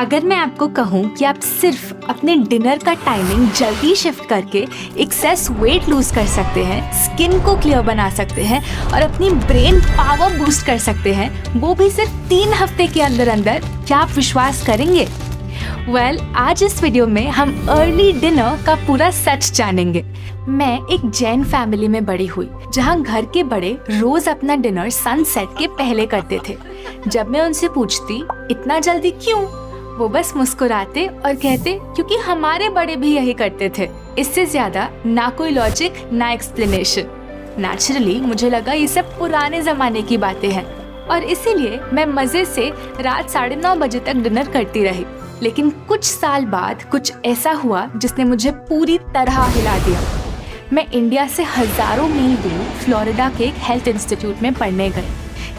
अगर मैं आपको कहूँ कि आप सिर्फ अपने डिनर का टाइमिंग जल्दी शिफ्ट करके एक्सेस वेट लूज कर सकते हैं, स्किन को क्लियर बना सकते हैं और अपनी ब्रेन पावर बूस्ट कर सकते हैं, वो भी सिर्फ 3 हफ्ते के अंदर अंदर, क्या आप विश्वास करेंगे? आज इस वीडियो में हम अर्ली डिनर का पूरा सच जानेंगे। मैं एक जैन फैमिली में बड़ी हुई, जहाँ घर के बड़े रोज अपना डिनर सनसेट के पहले करते थे। जब मैं उनसे पूछती इतना जल्दी क्यों, वो बस मुस्कुराते और कहते क्योंकि हमारे बड़े भी यही करते थे। इससे ज्यादा ना कोई लॉजिक ना एक्सप्लेनेशन। नेचुरली मुझे लगा ये सब पुराने जमाने की बातें हैं और इसीलिए मैं मजे से रात 9:30 बजे तक डिनर करती रही। लेकिन कुछ साल बाद कुछ ऐसा हुआ जिसने मुझे पूरी तरह हिला दिया। मैं इंडिया से हजारों मील दूर फ्लोरिडा के एक हेल्थ इंस्टीट्यूट में पढ़ने गई।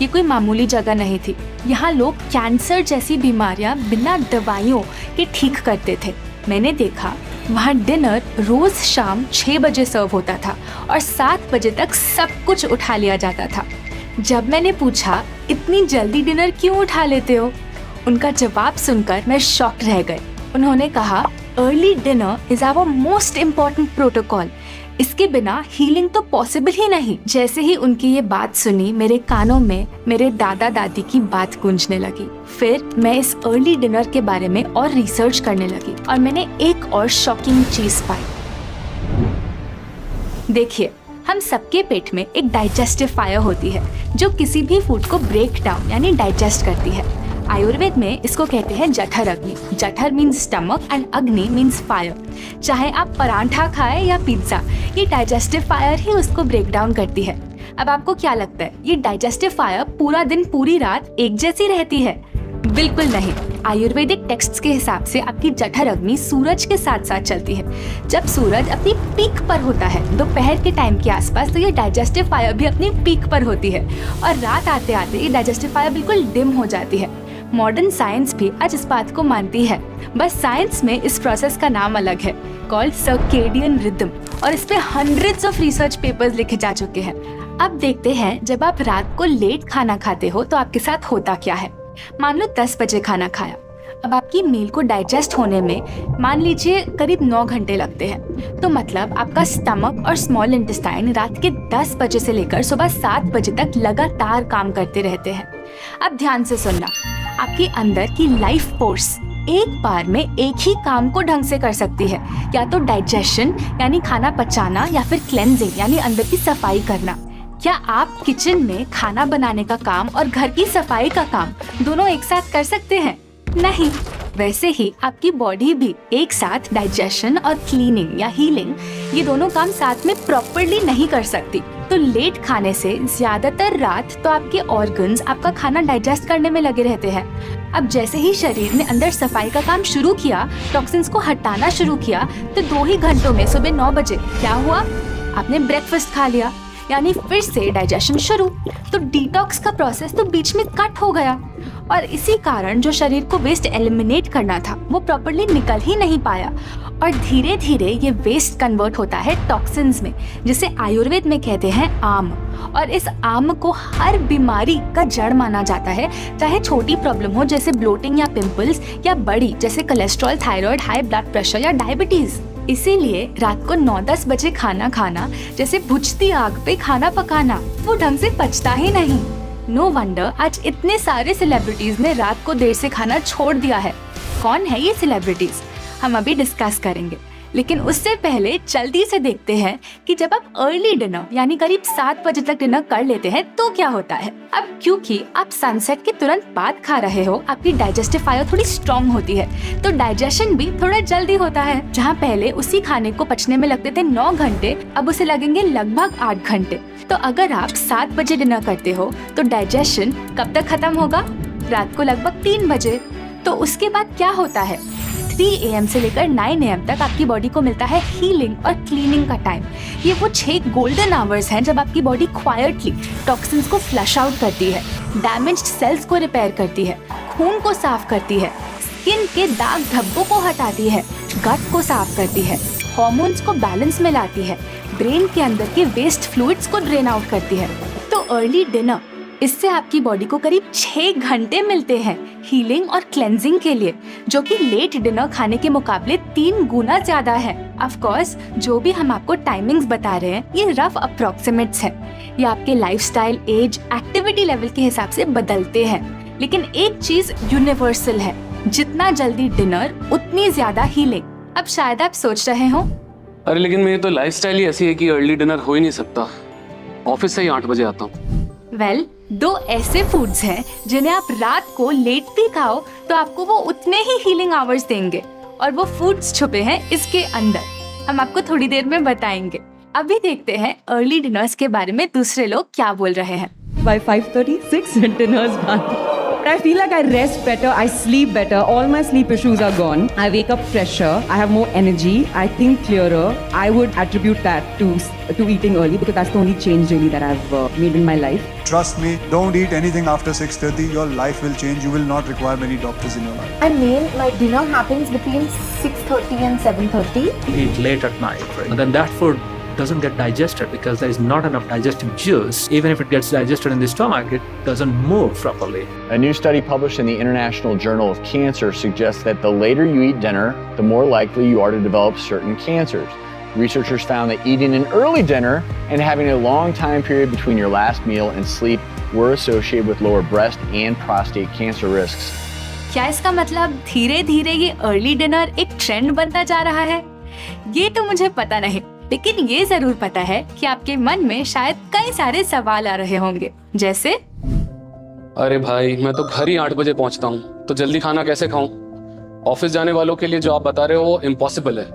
ये कोई मामूली जगह नहीं थी। यहाँ लोग कैंसर जैसी बीमारियाँ बिना दवाइयों के ठीक करते थे। मैंने देखा वहाँ डिनर रोज शाम 6 बजे सर्व होता था और 7 बजे तक सब कुछ उठा लिया जाता था। जब मैंने पूछा इतनी जल्दी डिनर क्यों उठा लेते हो, उनका जवाब सुनकर मैं शॉक रह गई। उन्होंने कहा early dinner is our most important protocol. इसके बिना हीलिंग तो पॉसिबल ही नहीं। जैसे ही उनकी ये बात सुनी, मेरे कानों में मेरे दादा दादी की बात गूंजने लगी। फिर मैं इस अर्ली डिनर के बारे में और रिसर्च करने लगी और मैंने एक और शॉकिंग चीज पाई। देखिए, हम सबके पेट में एक डाइजेस्टिव फायर होती है जो किसी भी फूड को ब्रेक डाउन यानी डाइजेस्ट करती है। आयुर्वेद में इसको कहते हैं जठर अग्नि। जठर मीन्स स्टमक एंड अग्नि मीन्स फायर। चाहे आप परांठा खाएं या पिज्जा, ये डाइजेस्टिव फायर ही उसको ब्रेक डाउन करती है। अब आपको क्या लगता है ये डाइजेस्टिव फायर पूरा दिन पूरी रात एक जैसी रहती है? बिल्कुल नहीं। आयुर्वेदिक टेक्स्ट्स के हिसाब से आपकी जठर अग्नि सूरज के साथ साथ चलती है। जब सूरज अपनी पीक पर होता है दोपहर के टाइम के आसपास, तो ये डाइजेस्टिव फायर भी अपनी पीक पर होती है और रात आते आते ये डाइजेस्टिव फायर बिल्कुल डिम हो जाती है। मॉडर्न साइंस भी आज इस बात को मानती है, बस साइंस में इस प्रोसेस का नाम अलग है, कॉल्ड सर्केडियन रिदम, और इस पे हंड्रेड्स ऑफ रिसर्च पेपर्स लिखे जा चुके हैं। अब देखते हैं, जब आप रात को लेट खाना खाते हो तो आपके साथ होता क्या है। मान लो 10 बजे खाना खाया, अब आपकी मील को डाइजेस्ट होने में मान लीजिए करीब 9 घंटे लगते हैं। तो मतलब आपका स्टमक और स्मॉल इंटेस्टाइन रात के 10 बजे से लेकर सुबह 7 बजे तक लगातार काम करते रहते हैं। अब ध्यान से सुनना, आपके अंदर की लाइफ फोर्स एक बार में एक ही काम को ढंग से कर सकती है, या तो डाइजेशन यानी खाना पचाना, या फिर क्लेंजिंग यानी अंदर की सफाई करना। क्या आप किचन में खाना बनाने का काम और घर की सफाई का काम दोनों एक साथ कर सकते हैं? नहीं। वैसे ही आपकी बॉडी भी एक साथ डाइजेशन और क्लीनिंग या हीलिंग, ये दोनों काम साथ में प्रॉपर्ली नहीं कर सकती। तो लेट खाने से ज्यादातर रात तो आपके ऑर्गन्स आपका खाना डाइजेस्ट करने में लगे रहते हैं। अब जैसे ही शरीर ने अंदर सफाई का काम शुरू किया, टॉक्सिन्स को हटाना शुरू किया, तो 2 ही घंटों में सुबह 9 बजे क्या हुआ, आपने ब्रेकफास्ट खा लिया, यानी फिर से डाइजेशन शुरू। तो डिटॉक्स का प्रोसेस तो बीच में कट हो गया और इसी कारण जो शरीर को वेस्ट एलिमिनेट करना था वो प्रॉपर्ली निकल ही नहीं पाया और धीरे धीरे ये वेस्ट कन्वर्ट होता है टॉक्सिन्स में, जिसे आयुर्वेद में कहते हैं आम। और इस आम को हर बीमारी का जड़ माना जाता है, चाहे छोटी प्रॉब्लम हो जैसे ब्लोटिंग या पिंपल्स, या बड़ी जैसे cholesterol, thyroid, high blood pressure या डायबिटीज। इसीलिए रात को 9-10 बजे खाना खाना जैसे बुझती आग पे खाना पकाना, वो ढंग से पचता ही नहीं। नो वंडर आज इतने सारे सेलिब्रिटीज ने रात को देर से खाना छोड़ दिया है। कौन है ये सेलिब्रिटीज, हम अभी डिस्कस करेंगे, लेकिन उससे पहले जल्दी से देखते हैं कि जब आप अर्ली डिनर यानी करीब 7 बजे तक डिनर कर लेते हैं तो क्या होता है। अब क्योंकि आप सनसेट के तुरंत बाद खा रहे हो, आपकी डाइजेस्टिव फायर थोड़ी स्ट्रॉन्ग होती है, तो डाइजेशन भी थोड़ा जल्दी होता है। जहाँ पहले उसी खाने को पचने में लगते थे 9 घंटे, अब उसे लगेंगे लगभग 8 घंटे। तो अगर आप 7 बजे डिनर करते हो तो डाइजेशन कब तक खत्म होगा, रात को लगभग 3 बजे। तो उसके बाद क्या होता है, 3 AM से लेकर 9 AM तक आपकी बॉडी को मिलता है हीलिंग और क्लीनिंग का टाइम। ये वो 6 गोल्डन आवर्स हैं जब आपकी बॉडी क्वाइटली टॉक्सिन्स को फ्लश आउट करती है, डैमेज्ड सेल्स को रिपेयर करती है, खून को साफ करती है, स्किन के दाग धब्बों को हटाती है, गट को साफ करती है, हार्मोन्स को बैलेंस में लाती है, ब्रेन के अंदर के वेस्ट फ्लूइड्स को ड्रेन आउट करती है। तो अर्ली डिनर इससे आपकी बॉडी को करीब 6 घंटे मिलते हैं हीलिंग और क्लेंजिंग के लिए, जो कि लेट डिनर खाने के मुकाबले 3 गुना ज्यादा है। ऑफ कोर्स जो भी हम आपको टाइमिंग्स बता रहे हैं ये रफ अप्रोक्सीमेट्स हैं। ये आपके लाइफस्टाइल, एज, एक्टिविटी लेवल के हिसाब से बदलते हैं, लेकिन एक चीज यूनिवर्सल है, जितना जल्दी डिनर उतनी ज्यादा हीलिंग। अब शायद आप सोच रहे हो, अरे लेकिन मेरी तो लाइफस्टाइल ही ऐसी है कि अर्ली डिनर हो ही नहीं सकता। ऑफिस से ही 8 बजे आता हूँ। वेल, 2 ऐसे फूड्स हैं जिन्हें आप रात को लेट भी खाओ तो आपको वो उतने ही हीलिंग आवर्स देंगे, और वो फूड्स छुपे हैं इसके अंदर। हम आपको थोड़ी देर में बताएंगे। अभी देखते हैं अर्ली डिनर्स के बारे में दूसरे लोग क्या बोल रहे हैं। By 5:36 dinner's done. But I feel like I rest better, I sleep better, all my sleep issues are gone. I wake up fresher, I have more energy, I think clearer. I would attribute that to eating early because that's the only change really that I've made in my life. Trust me, don't eat anything after 6:30. Your life will change. You will not require many doctors in your life. I mean, my dinner happens between 6:30 and 7:30. Eat late at night, right? And then that food doesn't get digested because there is not enough digestive juice. Even if it gets digested in the stomach, it doesn't move properly. A new study published in the International Journal of Cancer suggests that the later you eat dinner, the more likely you are to develop certain cancers. Researchers found that eating an early dinner and having a long time period between your last meal and sleep were associated with lower breast and prostate cancer risks. क्या इसका मतलब धीरे धीरे ये early dinner एक trend बनता जा रहा है? ये तो मुझे पता नहीं, लेकिन ये जरूर पता है कि आपके मन में शायद कई सारे सवाल आ रहे होंगे, जैसे अरे भाई, मैं तो घर ही 8 बजे पहुंचता हूँ, तो जल्दी खाना कैसे खाऊं? ऑफिस जाने वालों के लिए जो आप बता रहे हो वो इम्पॉसिबल है।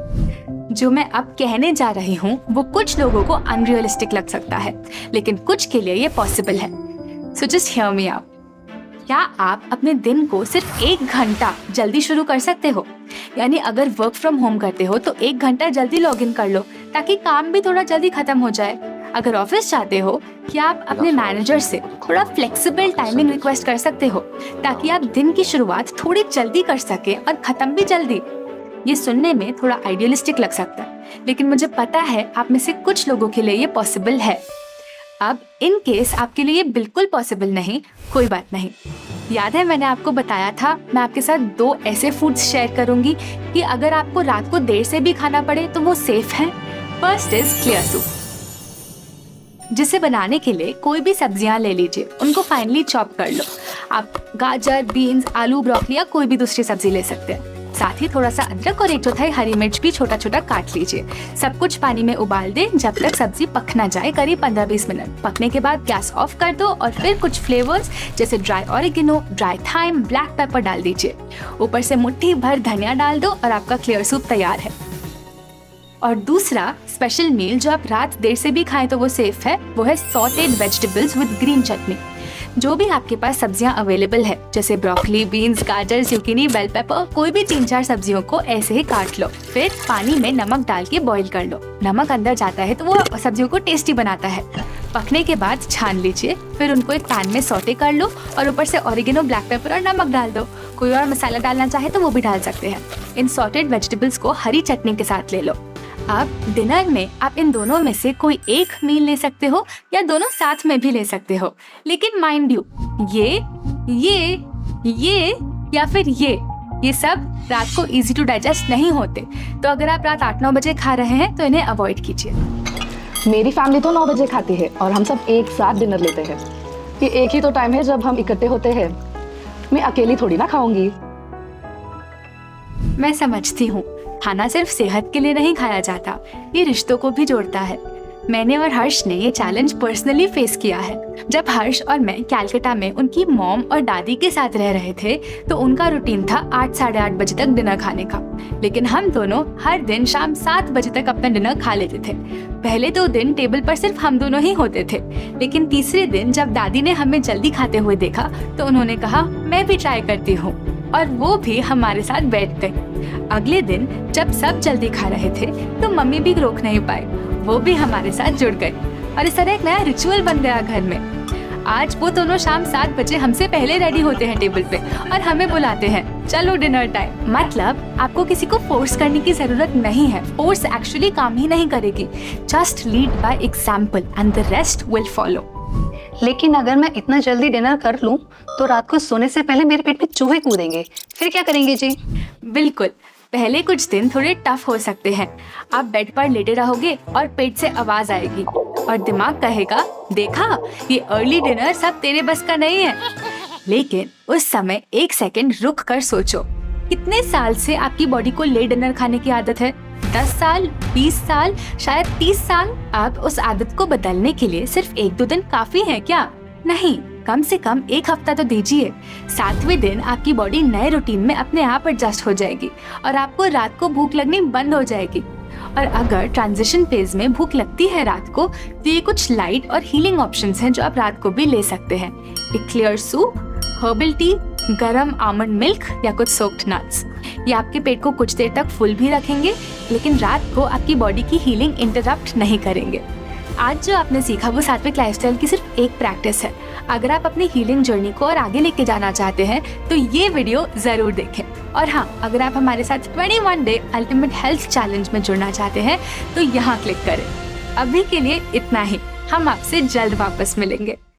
जो मैं अब कहने जा रही हूँ वो कुछ लोगों को अनरियलिस्टिक लग सकता है, लेकिन कुछ के लिए ये पॉसिबल है। So just hear me out. क्या आप अपने दिन को सिर्फ 1 घंटा जल्दी शुरू कर सकते हो? यानी अगर वर्क फ्रॉम होम करते हो तो 1 घंटा जल्दी लॉग इन कर लो ताकि काम भी थोड़ा जल्दी खत्म हो जाए। अगर ऑफिस चाहते हो, क्या आप अपने मैनेजर से थोड़ा फ्लेक्सिबल टाइमिंग रिक्वेस्ट कर सकते हो ताकि आप दिन की शुरुआत थोड़ी जल्दी कर सके और खत्म भी जल्दी? ये सुनने में थोड़ा आइडियलिस्टिक लग सकता है, लेकिन मुझे पता है आप में से कुछ लोगों के लिए ये पॉसिबल है। अब इन केस आपके लिए बिल्कुल पॉसिबल नहीं, कोई बात नहीं। याद है मैंने आपको बताया था मैं आपके साथ 2 ऐसे फूड्स शेयर करूंगी कि अगर आपको रात को देर से भी खाना पड़े तो वो सेफ हैं। फर्स्ट इज क्लियर सूप, जिसे बनाने के लिए कोई भी सब्जियां ले लीजिए, उनको फाइनली चॉप कर लो। आप गाजर, बीन्स, आलू, ब्रोकली या कोई भी दूसरी सब्जी ले सकते हैं। साथ ही थोड़ा सा अदरक और 1/4 हरी मिर्च भी छोटा छोटा काट लीजिए। सब कुछ पानी में उबाल दें जब तक सब्जी पक ना जाए, करीब 15-20 मिनट। पकने के बाद गैस ऑफ कर दो और फिर कुछ फ्लेवर्स जैसे dry oregano, dry thyme, black pepper डाल दीजिए। ऊपर से मुट्ठी भर धनिया डाल दो और आपका क्लियर सूप तैयार है। और दूसरा स्पेशल मील जो आप रात देर से भी खाएं तो वो सेफ है, वो है सॉटेड वेजिटेबल्स विद ग्रीन चटनी। जो भी आपके पास सब्जियां अवेलेबल है जैसे ब्रोकली, बीन्स, गाजर, ज़ुकीनी, बेल पेपर, कोई भी 3-4 सब्जियों को ऐसे ही काट लो। फिर पानी में नमक डाल के बॉईल कर लो। नमक अंदर जाता है तो वो सब्जियों को टेस्टी बनाता है। पकने के बाद छान लीजिए, फिर उनको एक पैन में सौटे कर लो और ऊपर से ऑरिगेनो, ब्लैक पेपर और नमक डाल दो। कोई और मसाला डालना चाहे तो वो भी डाल सकते हैं। इन सॉटेड वेजिटेबल्स को हरी चटनी के साथ ले लो। अब डिनर में आप इन दोनों में से कोई एक मील ले सकते हो या दोनों साथ में भी ले सकते हो, लेकिन माइंड यू ये या फिर ये सब रात को इजी टू डाइजेस्ट नहीं होते। तो अगर आप रात 8-9 बजे खा रहे हैं तो इन्हें अवॉइड कीजिए। मेरी फैमिली तो 9 बजे खाती है और हम सब एक साथ डिनर लेते हैं। ये एक ही तो टाइम है जब हम इकट्ठे होते हैं। मैं अकेली थोड़ी ना खाऊंगी। मैं समझती हूँ, खाना सिर्फ सेहत के लिए नहीं खाया जाता, ये रिश्तों को भी जोड़ता है। मैंने और हर्ष ने ये चैलेंज पर्सनली फेस किया है। जब हर्ष और मैं कैलकाटा में उनकी मॉम और दादी के साथ रह रहे थे तो उनका रूटीन था 8-8:30 बजे तक डिनर खाने का, लेकिन हम दोनों हर दिन शाम 7 बजे तक अपना डिनर खा लेते थे। पहले 2 दिन टेबल पर सिर्फ हम दोनों ही होते थे, लेकिन तीसरे दिन जब दादी ने हमें जल्दी खाते हुए देखा तो उन्होंने कहा मैं भी ट्राई करती हूँ, और वो भी हमारे साथ बैठ गई। अगले दिन जब सब जल्दी खा रहे थे तो मम्मी भी रोक नहीं पाए, वो भी हमारे साथ जुड़ गए और इस तरह एक नया रिचुअल बन गया घर में। आज वो दोनों शाम 7 बजे हमसे पहले रेडी होते हैं टेबल पे और हमें बुलाते हैं, चलो डिनर टाइम। मतलब आपको किसी को फोर्स करने की जरूरत नहीं है। फोर्स एक्चुअली काम ही नहीं करेगी। Just lead by example and the rest will follow. लेकिन अगर मैं इतना जल्दी डिनर कर लूं तो रात को सोने से पहले मेरे पेट में चूहे कूदेंगे, फिर क्या करेंगे जी? बिल्कुल, पहले कुछ दिन थोड़े टफ हो सकते हैं। आप बेड पर लेटे रहोगे और पेट से आवाज आएगी और दिमाग कहेगा, देखा, ये अर्ली डिनर सब तेरे बस का नहीं है। लेकिन उस समय 1 सेकंड रुक कर सोचो, कितने साल से आपकी बॉडी को लेट डिनर खाने की आदत है? 10 साल, 20 साल, शायद 30 साल? अब उस आदत को बदलने के लिए सिर्फ 1-2 दिन काफी है क्या? नहीं, कम से कम 1 हफ्ता तो दीजिए। 7वें दिन आपकी बॉडी नए रूटीन में अपने आप एडजस्ट हो जाएगी और आपको रात को भूख लगनी बंद हो जाएगी। और अगर ट्रांजिशन फेज में भूख लगती है रात को, तो ये कुछ लाइट और हीलिंग ऑप्शंस हैं जो आप रात को भी ले सकते हैं। एक क्लियर सूप, हर्बल टी, गरम आमंड मिल्क या कुछ सोक्ड नट्स। ये आपके पेट को कुछ देर तक फुल भी रखेंगे, लेकिन रात को आपकी बॉडी की हीलिंग इंटरप्ट नहीं करेंगे। आज जो आपने सीखा वो सात्विक लाइफस्टाइल की सिर्फ एक प्रैक्टिस है। अगर आप अपनी हीलिंग जर्नी को और आगे लेके जाना चाहते हैं तो ये वीडियो जरूर देखें। और हाँ, अगर आप हमारे साथ 21 डे अल्टीमेट हेल्थ चैलेंज में जुड़ना चाहते हैं तो यहाँ क्लिक करें। अभी के लिए इतना ही, हम आपसे जल्द वापस मिलेंगे।